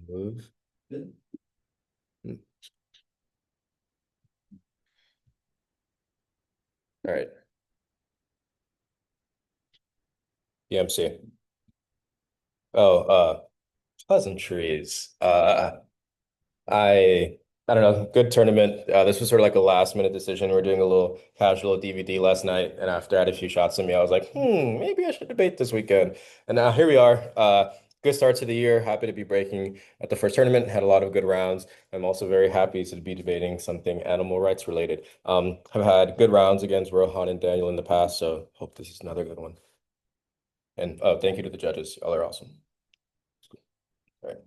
Move. All right. EMC. Oh, pleasantries. I I don't know. Good tournament. This was sort of like a last minute decision. We are doing a little casual DVD last night, and after I had a few shots in me, I was like, maybe I should debate this weekend. And now here we are. Good start to the year. Happy to be breaking at the first tournament. Had a lot of good rounds. I'm also very happy to be debating something animal rights related. I've had good rounds against Rohan and Daniel in the past, so hope this is another good one. And thank you to the judges. Y'all are awesome. All right.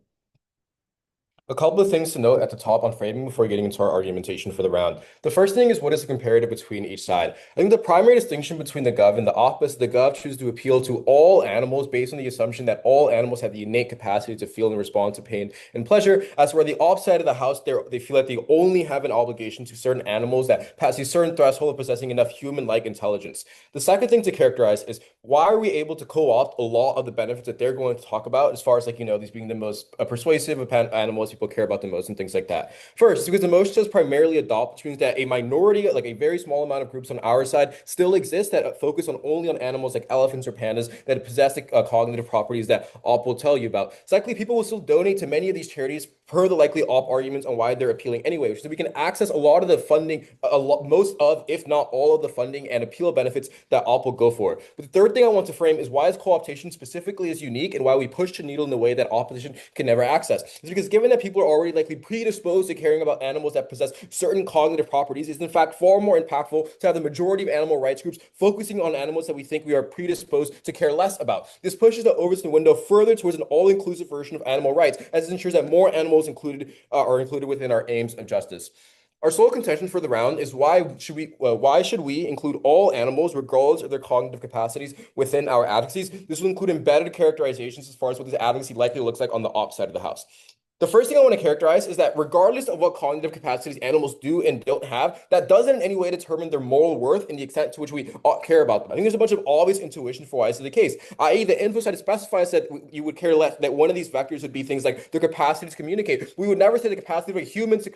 A couple of things to note at the top on framing before getting into our argumentation for the round. The first thing is what is the comparative between each side? I think the primary distinction between the Gov and the Op is the Gov chooses to appeal to all animals based on the assumption that all animals have the innate capacity to feel and respond to pain and pleasure, as where the Op side of the house, they feel like they only have an obligation to certain animals that pass a certain threshold of possessing enough human-like intelligence. The second thing to characterize is why are we able to co-opt a lot of the benefits that they're going to talk about as far as like, these being the most persuasive of animals people care about the most and things like that. First, because the motion says primarily adopt, which means that a minority, like a very small amount of groups on our side, still exist that focus on only on animals like elephants or pandas that possess the cognitive properties that Op will tell you about. Secondly, people will still donate to many of these charities per the likely Op arguments on why they're appealing anyway, so we can access a lot of the funding, most of, if not all of the funding and appeal benefits that Op will go for. But the third thing I want to frame is why is co-optation specifically is unique and why we push the needle in the way that opposition can never access. It's because given that people are already likely predisposed to caring about animals that possess certain cognitive properties, it's in fact far more impactful to have the majority of animal rights groups focusing on animals that we think we are predisposed to care less about. This pushes the Overton window further towards an all-inclusive version of animal rights, as it ensures that more animals are included within our aims of justice. Our sole contention for the round is why should we include all animals regardless of their cognitive capacities within our advocacies? This will include embedded characterizations as far as what this advocacy likely looks like on the op side of the house. The first thing I want to characterize is that regardless of what cognitive capacities animals do and don't have, that doesn't in any way determine their moral worth and the extent to which we care about them. I think there's a bunch of obvious intuition for why this is the case, i.e. the info side specifies that you would care less, that one of these vectors would be things like their capacity to communicate. We would never say the capacity of a human to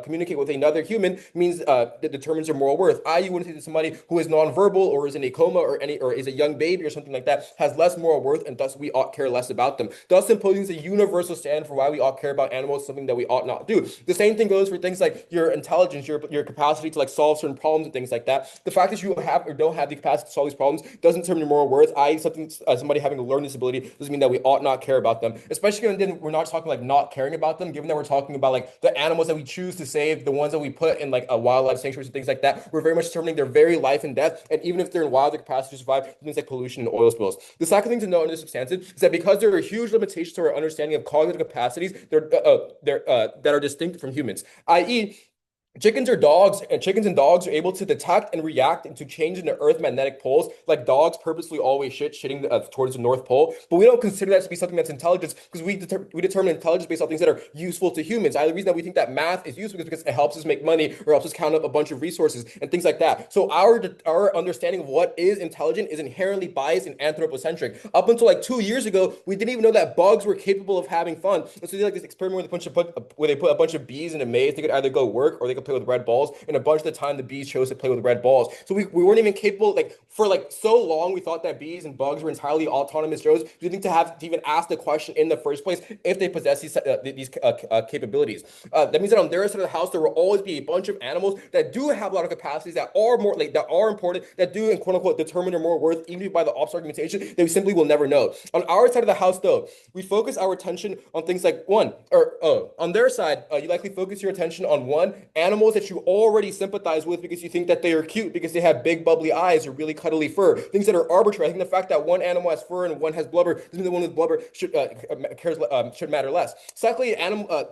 communicate with another human means that determines their moral worth. I.e. you wouldn't say that somebody who is nonverbal or is in a coma or is a young baby or something like that has less moral worth and thus we ought care less about them. Thus imposing a universal stand for why we ought care about animals, something that we ought not do. The same thing goes for things like your intelligence, your capacity to like solve certain problems and things like that. The fact that you have or don't have the capacity to solve these problems doesn't determine your moral worth. I.e., somebody having a learning disability doesn't mean that we ought not care about them. Especially when then we're not talking like not caring about them, given that we're talking about like the animals that we choose to save, the ones that we put in like a wildlife sanctuaries and things like that. We're very much determining their very life and death, and even if they're in wild, their capacity to survive things like pollution and oil spills. The second thing to note in this substantive is that because there are huge limitations to our understanding of cognitive capacities, that are distinct from humans, i.e., chickens and dogs are able to detect and react to changes in the Earth magnetic poles, like dogs purposely always shitting towards the North Pole. But we don't consider that to be something that's intelligence because we determine intelligence based on things that are useful to humans. The reason that we think that math is useful is because it helps us make money or helps us count up a bunch of resources and things like that. So our understanding of what is intelligent is inherently biased and anthropocentric. Up until like 2 years ago, we didn't even know that bugs were capable of having fun. And so they did like this experiment where they put a bunch of bees in a maze. They could either go work or they could play with red balls, and a bunch of the time the bees chose to play with red balls. So we weren't even capable, like for like so long we thought that bees and bugs were entirely autonomous drones. We didn't have to even ask the question in the first place if they possess these capabilities. That means that on their side of the house there will always be a bunch of animals that do have a lot of capacities that are more like that are important, that do and quote unquote determine their moral worth even by the ops argumentation that we simply will never know. On our side of the house though, we focus our attention on things like on their side, you likely focus your attention on animals that you already sympathize with because you think that they are cute because they have big bubbly eyes or really cuddly fur. Things that are arbitrary. I think the fact that one animal has fur and one has blubber doesn't mean the one with blubber should matter less. Secondly,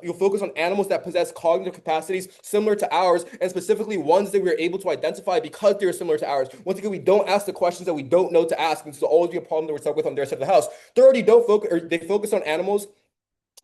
you'll focus on animals that possess cognitive capacities similar to ours, and specifically ones that we're able to identify because they're similar to ours. Once again, we don't ask the questions that we don't know to ask, and this will always be a problem that we're stuck with on their side of the house. Third, they focus on animals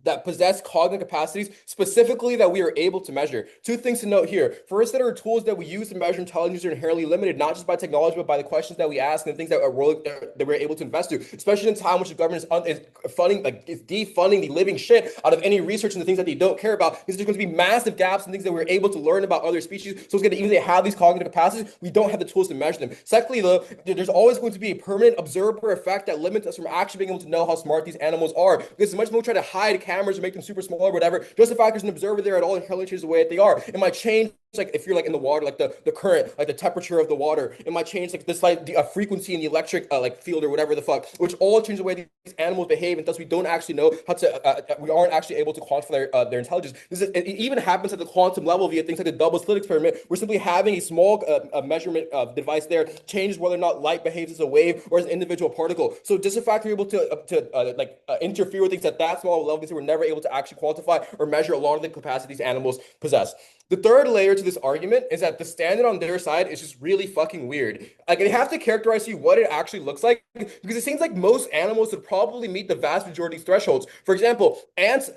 that possess cognitive capacities specifically that we are able to measure. Two things to note here. First, that our tools that we use to measure intelligence are inherently limited, not just by technology, but by the questions that we ask and the things that we're able to invest to, especially in a time in which the government is funding, like, is defunding the living shit out of any research and the things that they don't care about. Because there's going to be massive gaps in things that we're able to learn about other species. So it's going to, even if they have these cognitive capacities, we don't have the tools to measure them. Secondly, though, there's always going to be a permanent observer effect that limits us from actually being able to know how smart these animals are. Because as much as we try to hide cameras or make them super small or whatever, just the fact there's an observer there at all inherently changes the way that they are. It might change, like, if you're like in the water, like the current, like the temperature of the water. It might change like this, like the frequency in the electric like field or whatever the fuck, which all change the way these animals behave, and thus we don't actually know how to we aren't actually able to quantify their intelligence. It even happens at the quantum level via things like the double slit experiment. We're simply having a small measurement device there changes whether or not light behaves as a wave or as an individual particle. So just the fact we're able to interfere with things at that small level because we're never able to actually quantify or measure a lot of the capacities animals possess. The third layer to this argument is that the standard on their side is just really fucking weird. Like, they have to characterize to you what it actually looks like because it seems like most animals would probably meet the vast majority of these thresholds. For example, ants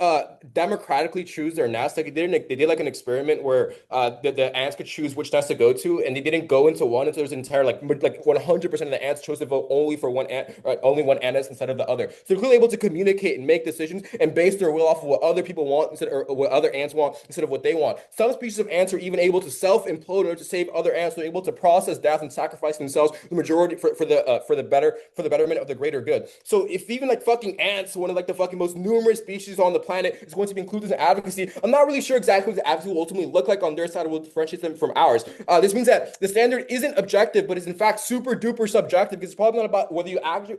democratically choose their nest. Like, they did like an experiment where the ants could choose which nest to go to, and they didn't go into one until there's an entire like 100% of the ants chose to vote only for one ant, right? Only one ant nest instead of the other. So they're clearly able to communicate and make decisions and base their will off of what other people want instead or what other ants want instead of what they want. Some species of ants are even able to self-implode in order to save other ants. They're able to process death and sacrifice themselves the majority for the betterment of the greater good. So if even like fucking ants, one of like the fucking most numerous species on the planet, is going to be included in advocacy, I'm not really sure exactly what the advocacy will ultimately look like on their side or will differentiate them from ours. This means that the standard isn't objective, but is in fact super duper subjective because it's probably not about whether you actually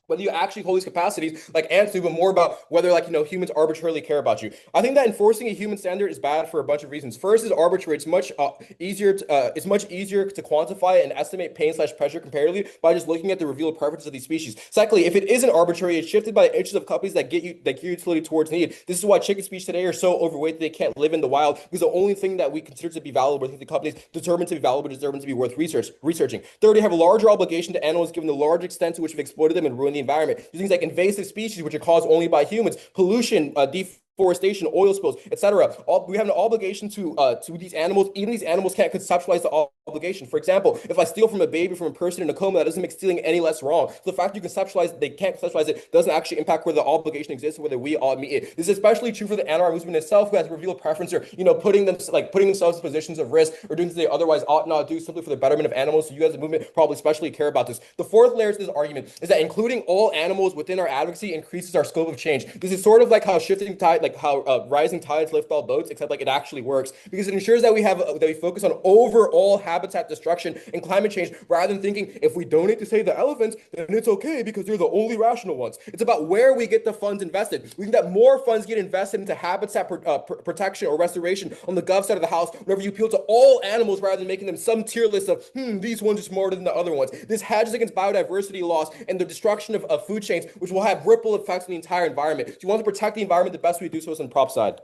whether you actually hold these capacities like ants do, but more about whether, like, humans arbitrarily care about you. I think that enforcing a human standard is bad for a bunch of reasons. First is arbitrary. It's much easier to quantify and estimate pain slash pressure comparatively by just looking at the revealed preferences of these species. Secondly, if it isn't arbitrary, it's shifted by the interests of companies that gear utility towards need. This is why chicken species today are so overweight that they can't live in the wild because the only thing that we consider to be valuable, the companies determined to be valuable, determined to be worth researching. Third, they have a larger obligation to animals given the large extent to which we've exploited them and ruined the environment. These things like invasive species, which are caused only by humans, pollution, deforestation, oil spills, etc. We have an obligation to these animals. Even these animals can't conceptualize the obligation. For example, if I steal from a baby from a person in a coma, that doesn't make stealing any less wrong. So the fact you conceptualize, they can't conceptualize it, doesn't actually impact whether the obligation exists or whether we all meet it. This is especially true for the anti movement itself, who has revealed preference or putting themselves in positions of risk or doing things they otherwise ought not do simply for the betterment of animals. So you guys, the movement, probably especially care about this. The fourth layer to this argument is that including all animals within our advocacy increases our scope of change. This is sort of like how shifting tide, like how rising tides lift all boats, except like it actually works because it ensures that we focus on overall habitat destruction and climate change rather than thinking if we donate to save the elephants, then it's okay because they're the only rational ones. It's about where we get the funds invested. We think that more funds get invested into habitat protection or restoration on the gov side of the house whenever you appeal to all animals rather than making them some tier list of these ones are smarter than the other ones. This hedges against biodiversity loss and the destruction of food chains, which will have ripple effects on the entire environment. So you want to protect the environment, the best way to do so is on the prop side.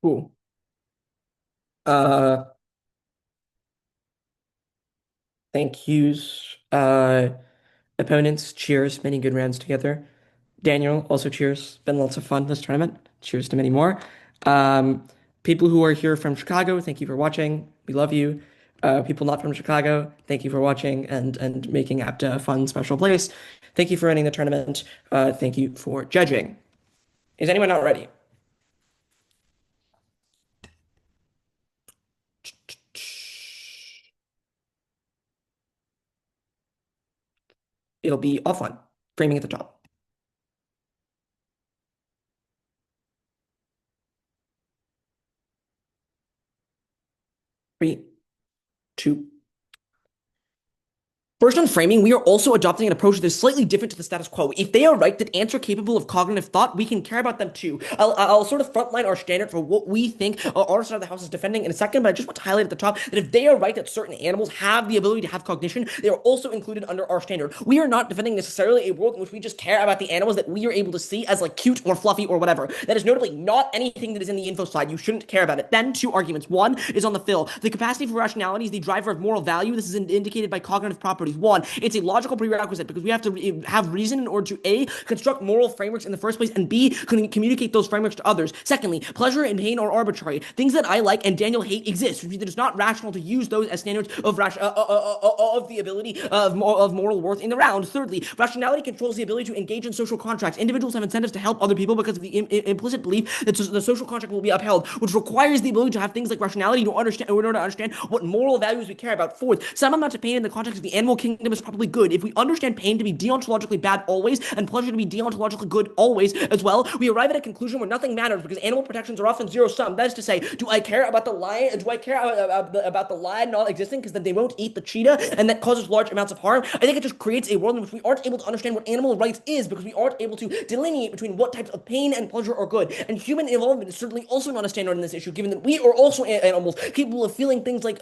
Cool. Uh, Thank yous. Opponents, cheers. Many good rounds together. Daniel, also cheers. Been lots of fun this tournament. Cheers to many more. Um, People who are here from Chicago, thank you for watching. We love you. People not from Chicago, thank you for watching and making APTA a fun, special place. Thank you for running the tournament. Thank you for judging. Is anyone not ready? It'll be offline. Framing at the top. 3, 2, First, on framing, we are also adopting an approach that is slightly different to the status quo. If they are right that ants are capable of cognitive thought, we can care about them too. I'll sort of frontline our standard for what we think our side of the house is defending in a second, but I just want to highlight at the top that if they are right that certain animals have the ability to have cognition, they are also included under our standard. We are not defending necessarily a world in which we just care about the animals that we are able to see as like cute or fluffy or whatever. That is notably not anything that is in the info slide. You shouldn't care about it. Then, two arguments. One is on the fill. The capacity for rationality is the driver of moral value. This is indicated by cognitive properties. One, it's a logical prerequisite because we have to have reason in order to A, construct moral frameworks in the first place, and B, communicate those frameworks to others. Secondly, pleasure and pain are arbitrary. Things that I like and Daniel hate exist, which means that it's not rational to use those as standards of the ability of moral worth in the round. Thirdly, rationality controls the ability to engage in social contracts. Individuals have incentives to help other people because of the implicit belief that the social contract will be upheld, which requires the ability to have things like rationality to understand in order to understand what moral values we care about. Fourth, some amount of pain in the context of the animal kingdom is probably good. If we understand pain to be deontologically bad always and pleasure to be deontologically good always as well, we arrive at a conclusion where nothing matters because animal protections are often zero sum. That is to say, do I care about the lion? Do I care about the lion not existing because then they won't eat the cheetah and that causes large amounts of harm? I think it just creates a world in which we aren't able to understand what animal rights is because we aren't able to delineate between what types of pain and pleasure are good. And human involvement is certainly also not a standard in this issue, given that we are also animals capable of feeling things like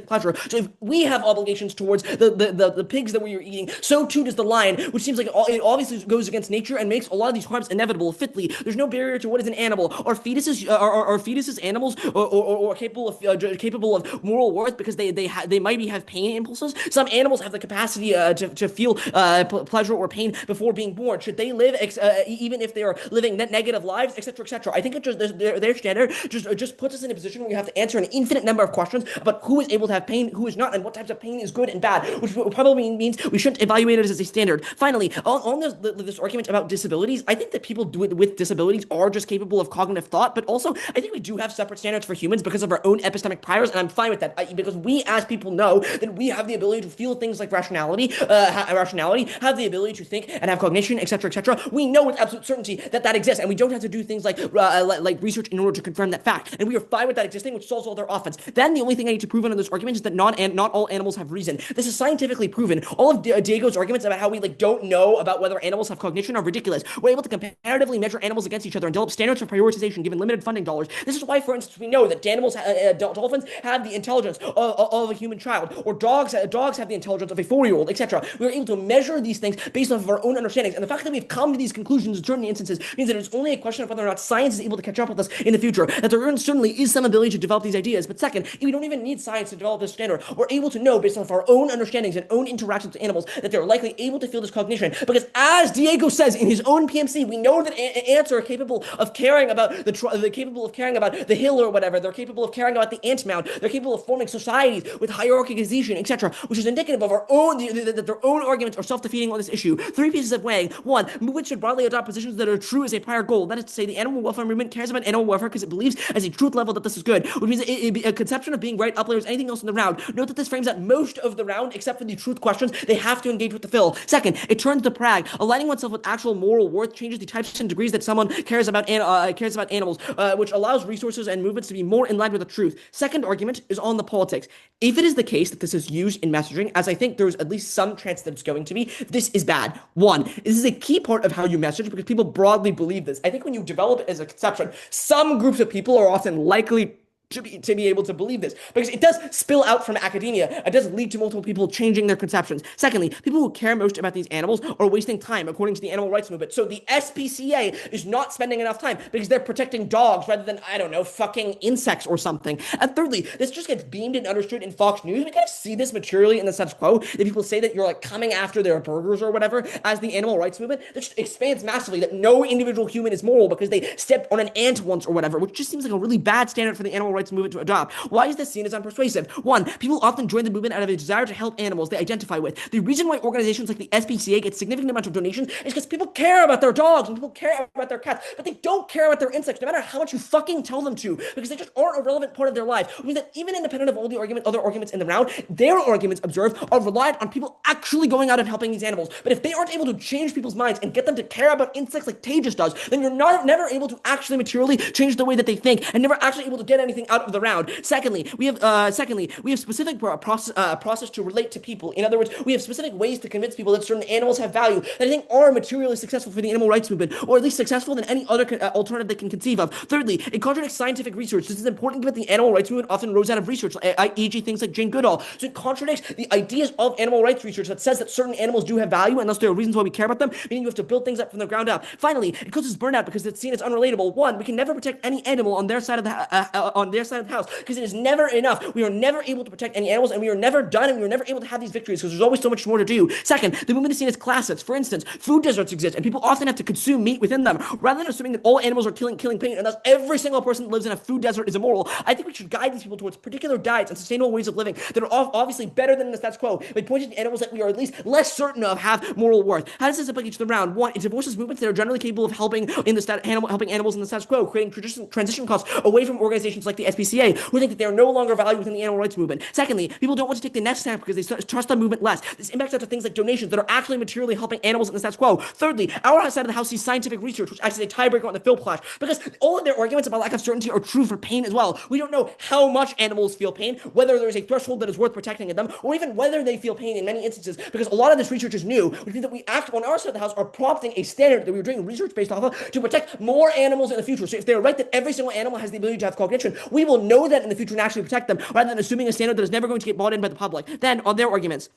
pleasure. So if we have obligations towards the pigs that we are eating, so too does the lion, which seems like it obviously goes against nature and makes a lot of these harms inevitable. Fifthly, there's no barrier to what is an animal. Are fetuses animals or capable of moral worth because they might have pain impulses? Some animals have the capacity to feel pleasure or pain before being born. Should they live even if they are living negative lives, etc., etc.? I think it just their standard just puts us in a position where we have to answer an infinite number of questions about who is able to have pain, who is not, and what types of pain is good and bad, which probably means we shouldn't evaluate it as a standard. Finally, on this argument about disabilities, I think that people with disabilities are just capable of cognitive thought, but also I think we do have separate standards for humans because of our own epistemic priors, and I'm fine with that because we as people know that we have the ability to feel things like rationality, have the ability to think and have cognition, etc., etc. We know with absolute certainty that that exists, and we don't have to do things like research in order to confirm that fact, and we are fine with that existing, which solves all their offense. Then the only thing I need to prove under this argument is that not all animals have reason. This is scientifically proven. All of Diego's arguments about how we don't know about whether animals have cognition are ridiculous. We're able to comparatively measure animals against each other and develop standards for prioritization given limited funding dollars. This is why, for instance, we know that dolphins have the intelligence of a human child, or dogs have the intelligence of a 4-year-old, etc. We're able to measure these things based off of our own understandings, and the fact that we've come to these conclusions in certain instances means that it's only a question of whether or not science is able to catch up with us in the future. That there certainly is some ability to develop these ideas, but second, we don't even need science to develop this standard. We're able to know based off our own understandings and own interactions with animals that they're likely able to feel this cognition. Because as Diego says in his own PMC, we know that ants are capable of caring about the hill or whatever. They're capable of caring about the ant mound. They're capable of forming societies with hierarchization, etc., which is indicative of our own that their own arguments are self-defeating on this issue. Three pieces of weighing. One, movements should broadly adopt positions that are true as a prior goal. That is to say, the animal welfare movement cares about animal welfare because it believes as a truth level that this is good, which means a conception of being right uplayers anything else in the round. Note that this frames out most of the round except for the truth questions. They have to engage with the fill. Second, it turns to prag. Aligning oneself with actual moral worth changes the types and degrees that someone cares about animals, which allows resources and movements to be more in line with the truth. Second argument is on the politics. If it is the case that this is used in messaging, as I think there's at least some chance that it's going to be, this is bad. One, this is a key part of how you message because people broadly believe this. I think when you develop it as a conception, some groups of people are often likely to be able to believe this because it does spill out from academia. It does lead to multiple people changing their conceptions. Secondly, people who care most about these animals are wasting time according to the animal rights movement. So the SPCA is not spending enough time because they're protecting dogs rather than, I don't know, fucking insects or something. And thirdly, this just gets beamed and understood in Fox News. We kind of see this materially in the status quo that people say that you're like coming after their burgers or whatever as the animal rights movement. That just expands massively that no individual human is moral because they stepped on an ant once or whatever, which just seems like a really bad standard for the animal rights movement to adopt. Why is this seen as unpersuasive? One, people often join the movement out of a desire to help animals they identify with. The reason why organizations like the SPCA get significant amounts of donations is because people care about their dogs and people care about their cats, but they don't care about their insects, no matter how much you fucking tell them to, because they just aren't a relevant part of their life. Which means that even independent of all the other arguments in the round, their arguments observed are reliant on people actually going out and helping these animals. But if they aren't able to change people's minds and get them to care about insects like Tejas does, then you're never able to actually materially change the way that they think and never actually able to get anything out of the round. Secondly, we have specific process to relate to people. In other words, we have specific ways to convince people that certain animals have value that I think are materially successful for the animal rights movement, or at least successful than any other alternative they can conceive of. Thirdly, it contradicts scientific research. This is important given the animal rights movement often rose out of research, e.g., things like Jane Goodall. So it contradicts the ideas of animal rights research that says that certain animals do have value, unless there are reasons why we care about them, meaning you have to build things up from the ground up. Finally, it causes burnout because it's seen as unrelatable. One, we can never protect any animal on their side of the house because it is never enough. We are never able to protect any animals, and we are never done, and we are never able to have these victories because there's always so much more to do. Second, the movement is seen as classist. For instance, food deserts exist, and people often have to consume meat within them. Rather than assuming that all animals are killing pain, and thus every single person that lives in a food desert is immoral, I think we should guide these people towards particular diets and sustainable ways of living that are obviously better than the status quo, by pointing to animals that we are at least less certain of have moral worth. How does this apply to the round? One, it divorces movements that are generally capable of helping animals in the status quo, creating transition costs away from organizations like the SPCA, who think that they are no longer valued within the animal rights movement. Secondly, people don't want to take the next step because they trust the movement less. This impacts out to things like donations that are actually materially helping animals in the status quo. Thirdly, our side of the house sees scientific research, which acts as a tiebreaker on the Phil clash, because all of their arguments about lack of certainty are true for pain as well. We don't know how much animals feel pain, whether there is a threshold that is worth protecting in them, or even whether they feel pain in many instances, because a lot of this research is new, which means that we act on our side of the house are prompting a standard that we are doing research based off of to protect more animals in the future. So if they're right that every single animal has the ability to have cognition, we will know that in the future and actually protect them, rather than assuming a standard that is never going to get bought in by the public. Then, on their arguments,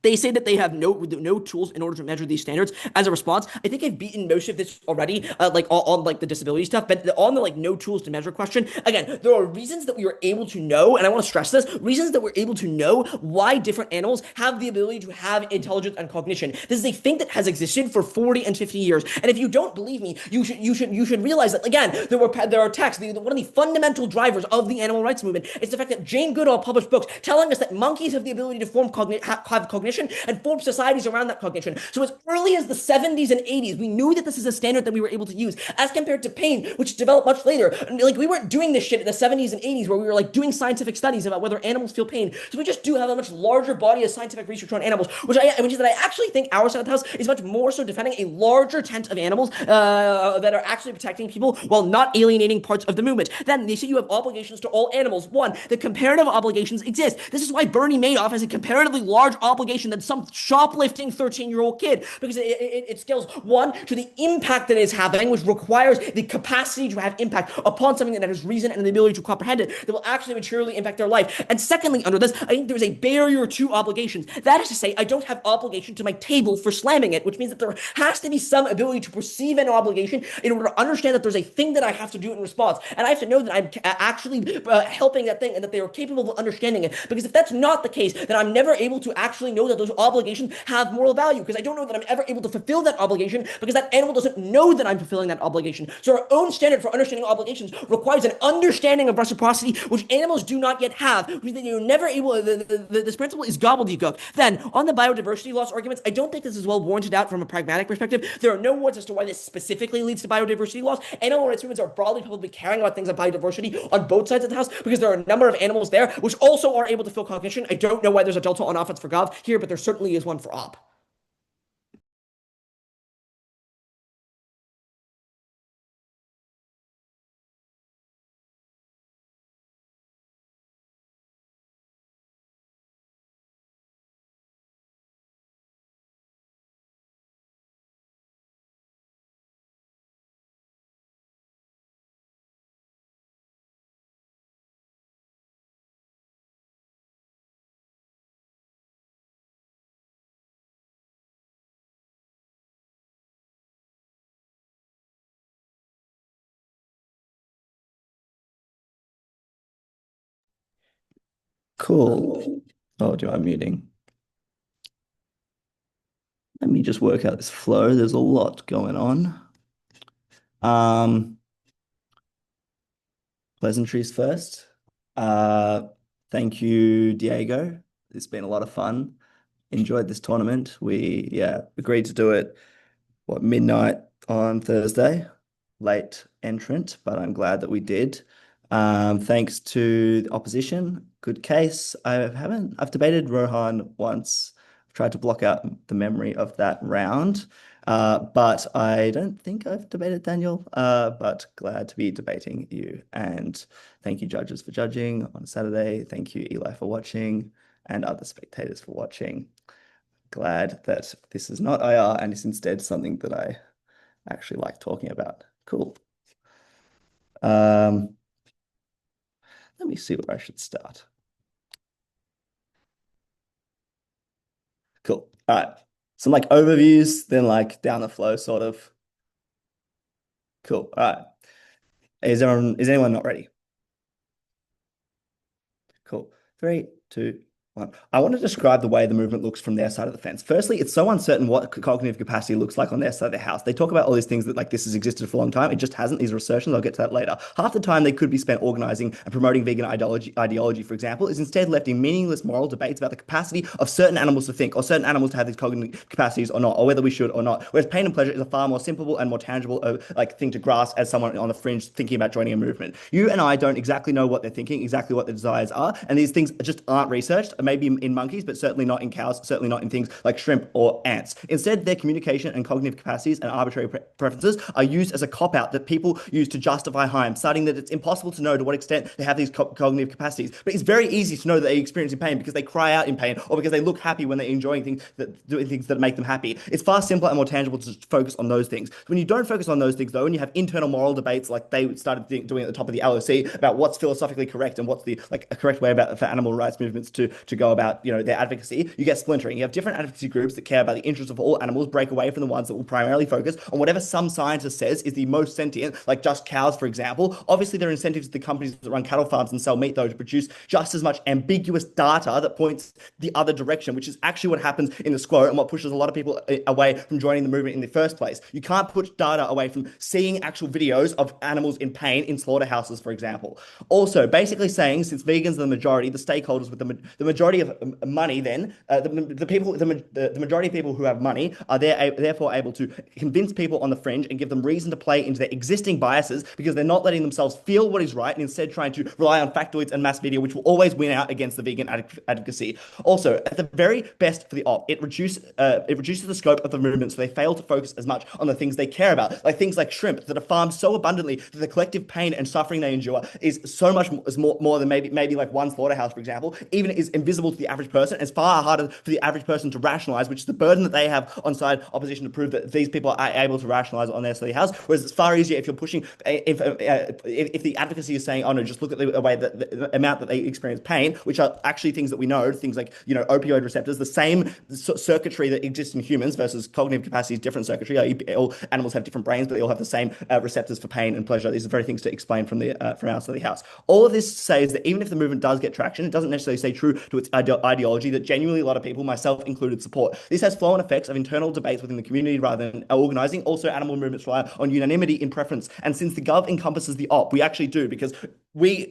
they say that they have no tools in order to measure these standards. As a response, I think I've beaten most of this already, like on like the disability stuff, but on the like no tools to measure question. Again, there are reasons that we are able to know, and I want to stress this: reasons that we're able to know why different animals have the ability to have intelligence and cognition. This is a thing that has existed for 40 and 50 years. And if you don't believe me, you should realize that again there are texts. One of the fundamental drivers of the animal rights movement is the fact that Jane Goodall published books telling us that monkeys have the ability to have cognition and form societies around that cognition. So as early as the 70s and 80s, we knew that this is a standard that we were able to use, as compared to pain, which developed much later. Like we weren't doing this shit in the 70s and 80s where we were like doing scientific studies about whether animals feel pain. So we just do have a much larger body of scientific research on animals, which is that I actually think our side of the house is much more so defending a larger tent of animals that are actually protecting people while not alienating parts of the movement. Then they say you have obligations to all animals. One, the comparative obligations exist. This is why Bernie Madoff has a comparatively large obligation than some shoplifting 13-year-old kid, because it scales one to the impact that it's having, which requires the capacity to have impact upon something that has reason and the ability to comprehend it, that will actually materially impact their life. And secondly, under this, I think there's a barrier to obligations. That is to say, I don't have obligation to my table for slamming it, which means that there has to be some ability to perceive an obligation in order to understand that there's a thing that I have to do in response, and I have to know that I'm actually helping that thing and that they are capable of understanding it. Because if that's not the case, then I'm never able to actually know that those obligations have moral value, because I don't know that I'm ever able to fulfill that obligation because that animal doesn't know that I'm fulfilling that obligation. So our own standard for understanding obligations requires an understanding of reciprocity, which animals do not yet have, which means that you're never able, this principle is gobbledygook. Then, on the biodiversity loss arguments, I don't think this is well warranted out from a pragmatic perspective. There are no words as to why this specifically leads to biodiversity loss. Animal rights movements are broadly probably caring about things like biodiversity on both sides of the house because there are a number of animals there which also are able to feel cognition. I don't know why there's a delta on offense for Gov here, but there certainly is one for op. Cool. Oh, do I'm muting. Let me just work out this flow. There's a lot going on. Um, Pleasantries first. Uh, Thank you, Diego. It's been a lot of fun. Enjoyed this tournament. We, yeah, agreed to do it, what, midnight on Thursday. Late entrant, but I'm glad that we did. Thanks to the opposition. Good case. I've debated Rohan once. I've tried to block out the memory of that round. But I don't think I've debated Daniel. But glad to be debating you. And thank you, judges, for judging on Saturday. Thank you, Eli, for watching, and other spectators for watching. Glad that this is not IR and is instead something that I actually like talking about. Cool. Um, Let me see where I should start. Cool. All right. Some like overviews, then like down the flow, sort of. Cool. All right. Is anyone not ready? Cool. Three, two, one. I want to describe the way the movement looks from their side of the fence. Firstly, it's so uncertain what cognitive capacity looks like on their side of the house. They talk about all these things that like this has existed for a long time. It just hasn't. These are assertions. I'll get to that later. Half the time they could be spent organizing and promoting vegan ideology, for example, is instead left in meaningless moral debates about the capacity of certain animals to think or certain animals to have these cognitive capacities or not, or whether we should or not. Whereas pain and pleasure is a far more simple and more tangible like thing to grasp as someone on the fringe thinking about joining a movement. You and I don't exactly know what they're thinking, exactly what their desires are, and these things just aren't researched. Maybe in monkeys, but certainly not in cows, certainly not in things like shrimp or ants. Instead, their communication and cognitive capacities and arbitrary preferences are used as a cop-out that people use to justify harm, citing that it's impossible to know to what extent they have these cognitive capacities. But it's very easy to know that they experience pain because they cry out in pain or because they look happy when they're enjoying things that doing things that make them happy. It's far simpler and more tangible to just focus on those things. When you don't focus on those things, though, and you have internal moral debates like they started doing at the top of the LOC about what's philosophically correct and what's the like a correct way about for animal rights movements to go about their advocacy, you get splintering. You have different advocacy groups that care about the interests of all animals, break away from the ones that will primarily focus on whatever some scientist says is the most sentient, like just cows, for example. Obviously, there are incentives to the companies that run cattle farms and sell meat, though, to produce just as much ambiguous data that points the other direction, which is actually what happens in the squat and what pushes a lot of people away from joining the movement in the first place. You can't push data away from seeing actual videos of animals in pain in slaughterhouses, for example. Also, basically saying since vegans are the majority, the stakeholders with the majority of money, then the majority of people who have money are therefore able to convince people on the fringe and give them reason to play into their existing biases because they're not letting themselves feel what is right and instead trying to rely on factoids and mass media, which will always win out against the vegan advocacy. Also, at the very best for the op, it reduces the scope of the movement, so they fail to focus as much on the things they care about, like things like shrimp that are farmed so abundantly that the collective pain and suffering they endure is so much more than maybe like one slaughterhouse, for example. Even it is invisible to the average person. It's far harder for the average person to rationalize, which is the burden that they have on side opposition to prove that these people are able to rationalize on their study house. Whereas it's far easier if you're pushing, if the advocacy is saying, oh no, just look at the way that the amount that they experience pain, which are actually things that we know, things like opioid receptors, the same circuitry that exists in humans versus cognitive capacity is different circuitry. All animals have different brains, but they all have the same receptors for pain and pleasure. These are very things to explain from our study house. All of this says that even if the movement does get traction, it doesn't necessarily stay true to its ideology that genuinely a lot of people, myself included, support. This has flow-on effects of internal debates within the community rather than organizing. Also, animal movements rely on unanimity in preference. And since the gov encompasses the op, we actually do because we